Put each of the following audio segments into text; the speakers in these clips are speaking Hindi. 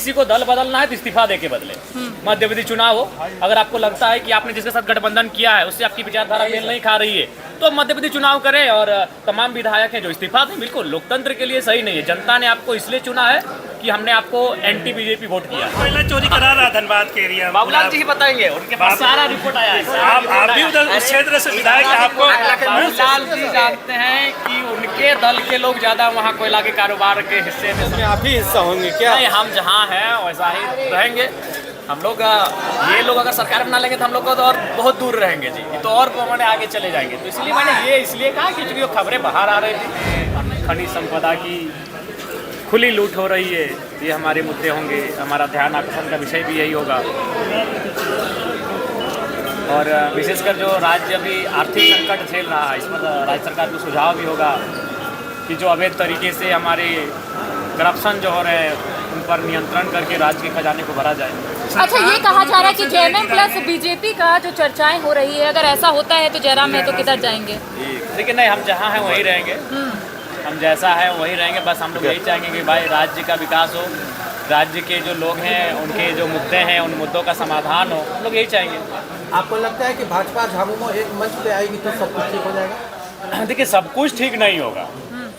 किसी को दल बदलना है तो इस्तीफा दे के बदले। मध्य विधि चुनाव हो, अगर आपको लगता है कि आपने जिसके साथ गठबंधन किया है उससे आपकी विचारधारा मेल नहीं खा रही है तो मध्य विधि चुनाव करें और तमाम विधायक हैं जो इस्तीफा दें। बिल्कुल लोकतंत्र के लिए सही नहीं है। जनता ने आपको इसलिए चुना है कि हमने आपको एंटी बीजेपी वोट किया। पहले चोरी करा रहा धनबाद के एरिया। बाबूलाल जी ही बताएंगे, उनके पास सारा रिपोर्ट आया है। आप भी उधर उस क्षेत्र से विधायक हैं, आपको बाबूलाल जी जानते हैं कि उनके दल के लोग ज्यादा वहाँ कोयला के कारोबार के हिस्से में आप ही हिस्सा होंगे क्या? नहीं, हम जहाँ हैं वैसा ही रहेंगे। हम लोग ये लोग अगर सरकार बना लेंगे तो हम लोग को तो और बहुत दूर रहेंगे जी, तो और मैंने आगे चले जाएंगे। तो इसलिए मैंने ये इसलिए कहा कि चूंकि वो खबरें बाहर आ रही थी, खनिज संपदा की खुली लूट हो रही है, ये हमारे मुद्दे होंगे। हमारा ध्यान आकर्षण का विषय भी यही होगा। और विशेषकर जो राज्य अभी आर्थिक संकट झेल रहा है, इस पर राज्य सरकार को सुझाव भी होगा कि जो अवैध तरीके से हमारे करप्शन जो हो रहे हैं उन पर नियंत्रण करके राज्य के खजाने को भरा जाए। अच्छा, ये कहा जा रहा है कि जेएमएम प्लस बीजेपी का जो चर्चाएं हो रही है, अगर ऐसा होता है तो जयराम महतो किधर जाएंगे? लेकिन नहीं, हम जहाँ हैं वहीं रहेंगे। हम जैसा है वहीं रहेंगे। बस हम लोग यही चाहेंगे कि भाई राज्य का विकास हो, राज्य के जो लोग हैं उनके जो मुद्दे हैं उन मुद्दों का समाधान हो, हम लोग यही चाहेंगे। आपको लगता है कि भाजपा झामुमो एक मंच पे आएगी तो सब कुछ ठीक हो जाएगा? देखिए, सब कुछ ठीक नहीं होगा,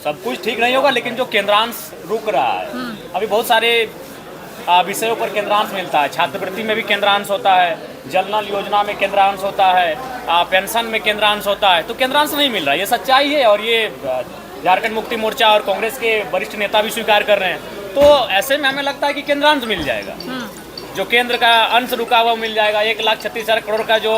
सब कुछ ठीक नहीं होगा, लेकिन जो केंद्रांश रुक रहा है, अभी बहुत सारे विषयों पर केंद्रांश मिलता है। छात्रवृत्ति में भी केंद्रांश होता है, जल नल योजना में केंद्रांश होता है, पेंशन में केंद्रांश होता है, तो केंद्रांश नहीं मिल रहा है। ये सच्चाई है और ये झारखंड मुक्ति मोर्चा और कांग्रेस के वरिष्ठ नेता भी स्वीकार कर रहे हैं। तो ऐसे में हमें लगता है कि केंद्रांश मिल जाएगा, जो केंद्र का अंश रुका हुआ मिल जाएगा। 1,36,000 करोड़ का जो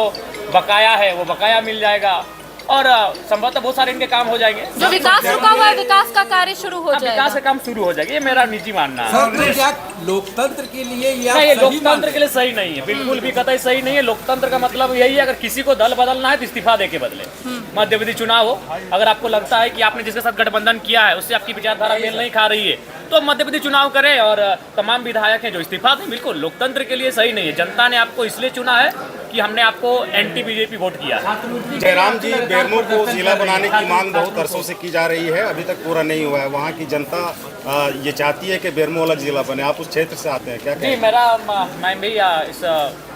बकाया है वो बकाया मिल जाएगा और संभवतः बहुत सारे इनके काम हो जाएंगे। जो विकास रुका हुआ है, विकास का कार्य शुरू हो जाएगा। विकास का काम शुरू हो जाएगा, ये मेरा निजी मानना है। सर, क्या लोकतंत्र के लिए ये लोकतंत्र के लिए सही नहीं है, बिल्कुल भी कतई सही नहीं है। लोकतंत्र का मतलब यही है, अगर किसी को दल बदलना है तो इस्तीफा दे के बदले। मध्य विधि चुनाव हो, अगर आपको लगता है कि आपने जिसके साथ गठबंधन किया है उससे आपकी विचारधारा मेल नहीं खा रही है तो मध्य विधि चुनाव करें और तमाम विधायक हैं जो इस्तीफा दें। बिल्कुल लोकतंत्र के लिए सही नहीं है। जनता ने आपको इसलिए चुना है कि हमने आपको एंटी बीजेपी वोट किया है। जयराम जी, बेरमो को जिला बनाने की मांग बहुत वर्षों से की जा रही है, अभी तक पूरा नहीं हुआ है। वहाँ की जनता ये चाहती है कि बेरमो अलग जिला बने। आप उस क्षेत्र से आते हैं, क्या जी? मैं भी इस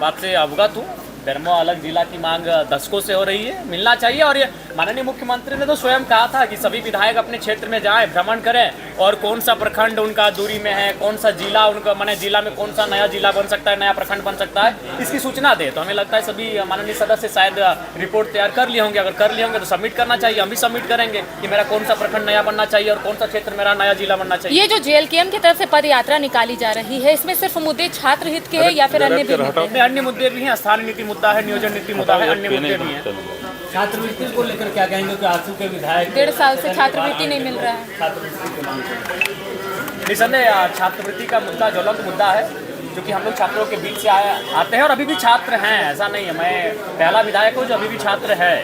बात से अवगत हूँ। बेरमो अलग जिला की मांग दशकों से हो रही है, मिलना चाहिए। और ये माननीय मुख्यमंत्री ने तो स्वयं कहा था कि सभी विधायक अपने क्षेत्र में जाएं, भ्रमण करें और कौन सा प्रखंड उनका दूरी में है, कौन सा जिला उनका, माने जिला में कौन सा नया जिला बन सकता है, नया प्रखंड बन सकता है, इसकी सूचना दे। तो हमें लगता है सभी माननीय सदस्य शायद रिपोर्ट तैयार कर लिए होंगे। अगर कर लिए होंगे तो सबमिट करना चाहिए, हम भी सबमिट करेंगे कि मेरा कौन सा प्रखंड नया बनना चाहिए और कौन सा क्षेत्र मेरा नया जिला बनना चाहिए। ये जो जेएलकेएम की तरफ से पद यात्रा निकाली जा रही है, इसमें सिर्फ मुद्दे छात्र हित के हैं या फिर अन्य भी मुद्दे? अन्य मुद्दे भी हैं, स्थानीय नीति मुद्दा है, नियोजन नीति मुद्दा है, अन्य मुद्दे भी हैं। छात्रवृत्ति को लेकर क्या कहेंगे कि आंसू के विधायक 1.5 साल से छात्रवृत्ति नहीं मिल रहा है? छात्रवृत्ति की मांग निसंदेह छात्रवृत्ति का मुद्दा ज्वलंत मुद्दा है, क्योंकि हम लोग छात्रों के बीच से आते हैं और अभी भी छात्र हैं। ऐसा नहीं है, मैं पहला विधायक हूँ जो अभी भी छात्र है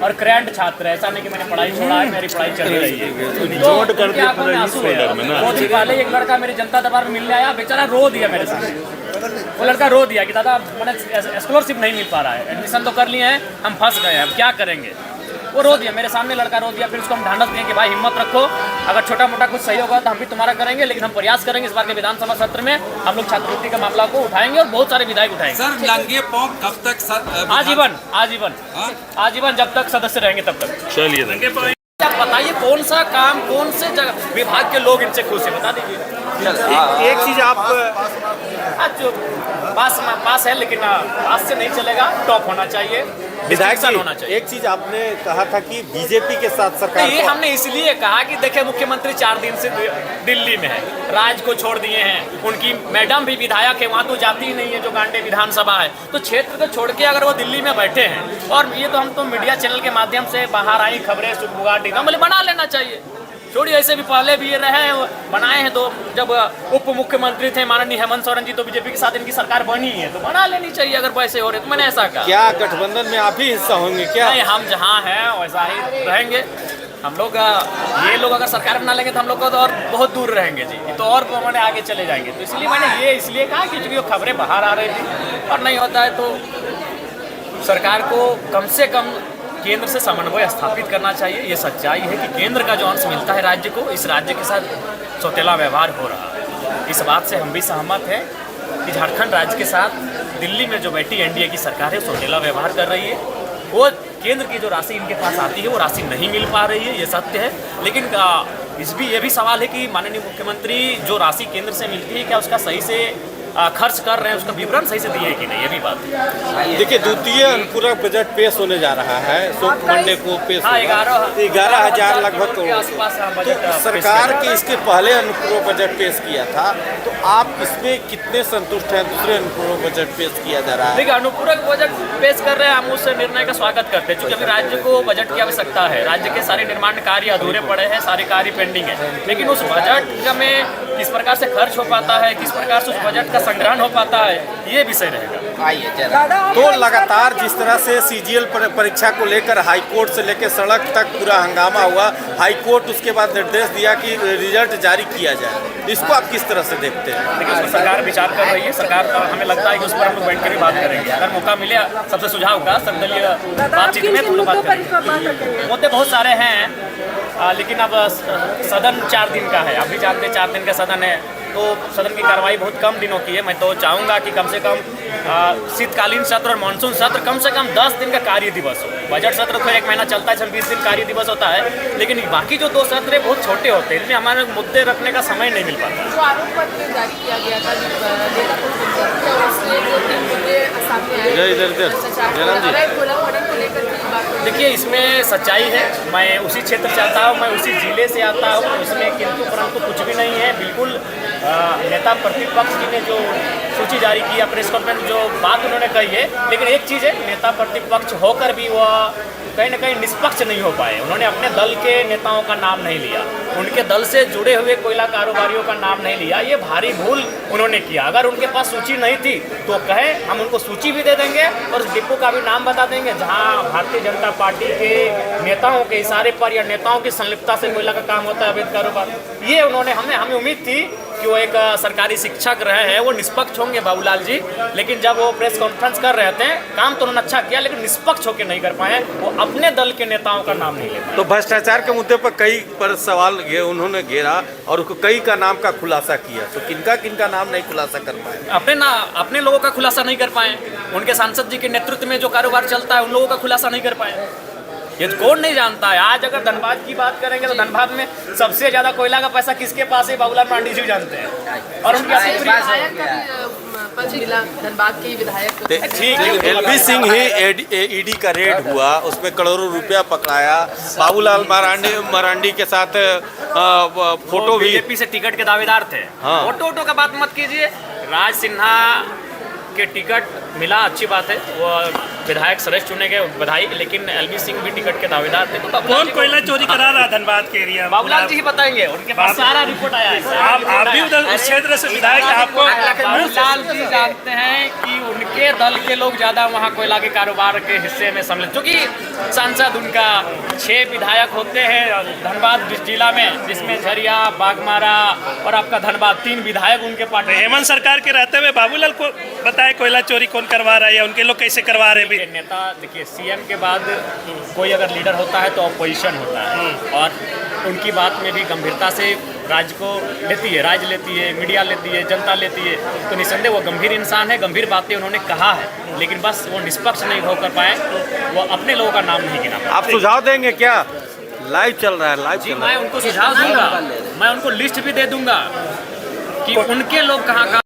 और करंट छात्र है। ऐसा नहीं कि मैंने पढ़ाई छोड़ा है, मेरी पढ़ाई चल रही है। बहुत दिन पहले एक लड़का मेरे जनता दरबार में मिलने आया, बेचारा रो दिया मेरे सामने। वो लड़का रो दिया कि दादा मैंने स्कॉलरशिप नहीं मिल पा रहा है, एडमिशन तो कर लिए हैं, हम फंस गए हैं, अब क्या करेंगे। वो रो दिया, मेरे सामने लड़का रो दिया। फिर उसको हम ढांढस दिए कि भाई हिम्मत रखो, अगर छोटा मोटा कुछ सही होगा तो हम भी तुम्हारा करेंगे, लेकिन हम प्रयास करेंगे इस बार के विधानसभा सत्र में हम लोग छात्रवृत्ति का मामला को उठाएंगे और बहुत सारे विधायक उठाएंगे। सर, लंगे पांव कब तक? आजीवन आजीवन आजीवन, जब तक सदस्य रहेंगे तब तक। चलिए, आप बताइए कौन सा काम, कौन से विभाग के लोग इनसे खुश है, बता दीजिए। एक चीज आप पास है, लेकिन पास से नहीं चलेगा, टॉप होना चाहिए, विधायक होना चाहिए। एक चीज आपने कहा था कि बीजेपी के साथ सरकार, ये हमने इसलिए कहा कि देखिए मुख्यमंत्री 4 दिन से दिल्ली में है, राज्य को छोड़ दिए हैं, उनकी मैडम भी विधायक है, वहाँ तो जाती ही नहीं है जो गांडे विधानसभा है, तो क्षेत्र को छोड़ के अगर वो दिल्ली में बैठे हैं और ये तो हम तो मीडिया चैनल के माध्यम से बाहर आई खबरें सुखबुगाटी बोले बना लेना चाहिए। छोड़िए, ऐसे भी पहले भी ये रहे बनाए हैं, तो जब उप मुख्यमंत्री थे माननीय हेमंत सोरेन जी तो बीजेपी के साथ इनकी सरकार बनी है, तो बना लेनी चाहिए अगर वैसे हो रहे। तो मैंने ऐसा कहा। क्या गठबंधन में आप ही हिस्सा होंगे क्या? नहीं, हम जहाँ हैं वैसा ही रहेंगे। हम लोग ये लोग अगर सरकार बना लेंगे तो हम लोग को तो और बहुत दूर रहेंगे जी, तो और मैंने आगे चले जाएंगे। तो इसलिए मैंने ये इसलिए कहा कि चूंकि वो खबरें बाहर आ रही थी और नहीं होता है तो सरकार को कम से कम केंद्र से समन्वय स्थापित करना चाहिए। ये सच्चाई है कि केंद्र का जो अंश मिलता है राज्य को, इस राज्य के साथ सौतेला व्यवहार हो रहा है। इस बात से हम भी सहमत हैं कि झारखंड राज्य के साथ दिल्ली में जो बैठी एनडीए की सरकार है सौतेला व्यवहार कर रही है। वो केंद्र की जो राशि इनके पास आती है वो राशि नहीं मिल पा रही है, ये सत्य है। लेकिन ये भी सवाल है कि माननीय मुख्यमंत्री जो राशि केंद्र से मिलती है क्या उसका सही से खर्च कर रहे हैं, उसका विवरण सही से दिए है कि नहीं, ये भी बात है। देखिए, द्वितीय अनुपूरक बजट पेश होने जा रहा है, सोम मंडे को पेश होगा। 11,000 लगभग करोड़ तो सरकार की इसके पहले अनुपूरक बजट पेश किया था, तो आप इसमें कितने संतुष्ट हैं? दूसरे अनुपूरक बजट पेश किया जा रहा है। देखिए, अनुपूरक बजट पेश कर रहे हैं, हम उस निर्णय का स्वागत करते हैं, क्योंकि अभी राज्य को बजट की आवश्यकता है। राज्य के सारे निर्माण कार्य अधूरे पड़े हैं, सारे कार्य पेंडिंग है। लेकिन उस बजट में किस प्रकार से खर्च हो पाता है, किस प्रकार से उस बजट का संग्रहण हो पाता है, ये विषय रहेगा। तो लगातार जिस तरह से सीजीएल परीक्षा को लेकर हाईकोर्ट से लेकर सड़क तक पूरा हंगामा हुआ, हाईकोर्ट उसके बाद निर्देश दिया कि रिजल्ट जारी किया जाए, इसको आप किस तरह से देखते हैं? देखिए, उस पर सरकार विचार कर रही है। सरकार हमें लगता है कि उस पर हम लोग बैठ कर ही बात करेंगे। अगर मौका मिले सबसे सुझाव का सर्वदलीय बातचीत में तो बात करेंगे। मुद्दे बहुत सारे हैं, लेकिन अब सदन 4 दिन का है, आप भी जानते हैं 4 दिन का सदन है, तो सदन की कार्रवाई बहुत कम दिनों की है। मैं तो चाहूँगा कि कम से कम शीतकालीन सत्र और मानसून सत्र कम से कम 10 दिन का कार्य दिवस हो। बजट सत्र तो 1 महीना चलता है, 20 दिन कार्य दिवस होता है, लेकिन बाकी जो 2 सत्र बहुत छोटे होते हैं, इनमें हमारे मुद्दे रखने का समय नहीं मिल पाता। जो आरोप पत्र जारी किया गया था देखिए, इसमें सच्चाई है। मैं उसी क्षेत्र से आता हूँ, मैं उसी जिले से आता हूँ, उसमें किंतु परंतु कुछ भी नहीं है। बिल्कुल नेता प्रतिपक्ष जी ने जो सूची जारी की या प्रेस कॉन्फ्रेंस जो बात उन्होंने कही है, लेकिन एक चीज़ है, नेता प्रतिपक्ष होकर भी वह कहीं ना कहीं निष्पक्ष नहीं हो पाए। उन्होंने अपने दल के नेताओं का नाम नहीं लिया, उनके दल से जुड़े हुए कोयला कारोबारियों का नाम नहीं लिया। ये भारी भूल उन्होंने किया। अगर उनके पास सूची नहीं थी तो कहें, हम उनको सूची भी दे देंगे और उस डिपो का भी नाम बता देंगे जहां भारतीय जनता पार्टी के नेताओं के इशारे पर या नेताओं की संलिप्तता से कोयला का काम होता है, अवैध कारोबार। ये उन्होंने हमें उम्मीद थी कि वो एक सरकारी शिक्षक रहे हैं, वो निष्पक्ष होंगे बाबूलाल जी, लेकिन जब वो प्रेस कॉन्फ्रेंस कर रहे थे, काम तो उन्होंने अच्छा किया, लेकिन निष्पक्ष होकर नहीं कर पाए। वो अपने दल के नेताओं का नाम नहीं लेते। तो भ्रष्टाचार के मुद्दे पर कई पर सवाल उन्होंने घेरा और कई का नाम का खुलासा किया, तो किनका नाम नहीं खुलासा कर पाए? अपने लोगों का खुलासा नहीं कर पाए। उनके सांसद जी के नेतृत्व में जो कारोबार चलता है, उन लोगों का खुलासा नहीं कर पाए। ये कौन नहीं जानता है। आज अगर धनबाद की बात करेंगे तो धनबाद में सबसे ज्यादा कोयला का पैसा किसके पास है, बाबूलाल मरांडी जी जानते हैं। और उनकी धनबाद के विधायक ठीक, एलबी सिंह ही ईडी का रेड हुआ, उसमें करोड़ों रुपया पकड़ाया। बाबूलाल मरांडी के साथ फोटो भी, बीजेपी से टिकट के दावेदार थे। हाँ। फोटो का बात मत कीजिए। राज सिन्हा के टिकट मिला, अच्छी बात है, वो विधायक श्रेष्ठ चुने गए, बधाई। लेकिन एलबी सिंह भी टिकट के दावेदार थे। तो कौन कोयला चोरी करा रहा धनबाद के एरिया में? बाबूलाल जी ही बताएंगे, उनके पास सारा रिपोर्ट आया है। आप भी उधर उस क्षेत्र से विधायक हैं, आपको बाबूलाल जी जानते हैं कि उनके दल के लोग ज्यादा वहाँ कोयला के कारोबार के हिस्से में सम्मिलित, क्योंकि सांसद उनका 6 विधायक होते हैं धनबाद जिला में, जिसमें झरिया, बागमारा और आपका धनबाद 3 विधायक उनके पार्टी। हेमंत सरकार के रहते हुए बाबूलाल को बताए कोयला चोरी कौन करवा रहा है या उनके लोग कैसे करवा रहे हैं? नेता देखिए, सीएम के बाद कोई अगर लीडर होता है तो अपोजिशन होता है, और उनकी बात में भी गंभीरता से राज्य को लेती है, राज्य लेती है, मीडिया लेती है, जनता लेती है। तो निसंदेह वो गंभीर इंसान है, गंभीर बातें उन्होंने कहा है, लेकिन बस वो निष्पक्ष नहीं होकर पाए, वो अपने लोगों का नाम नहीं गिना पाए। आप सुझाव देंगे क्या? लाइव चल रहा है, लाइव जी, मैं उनको सुझाव दूंगा, मैं उनको लिस्ट भी दे दूंगा कि उनके लोग कहाँ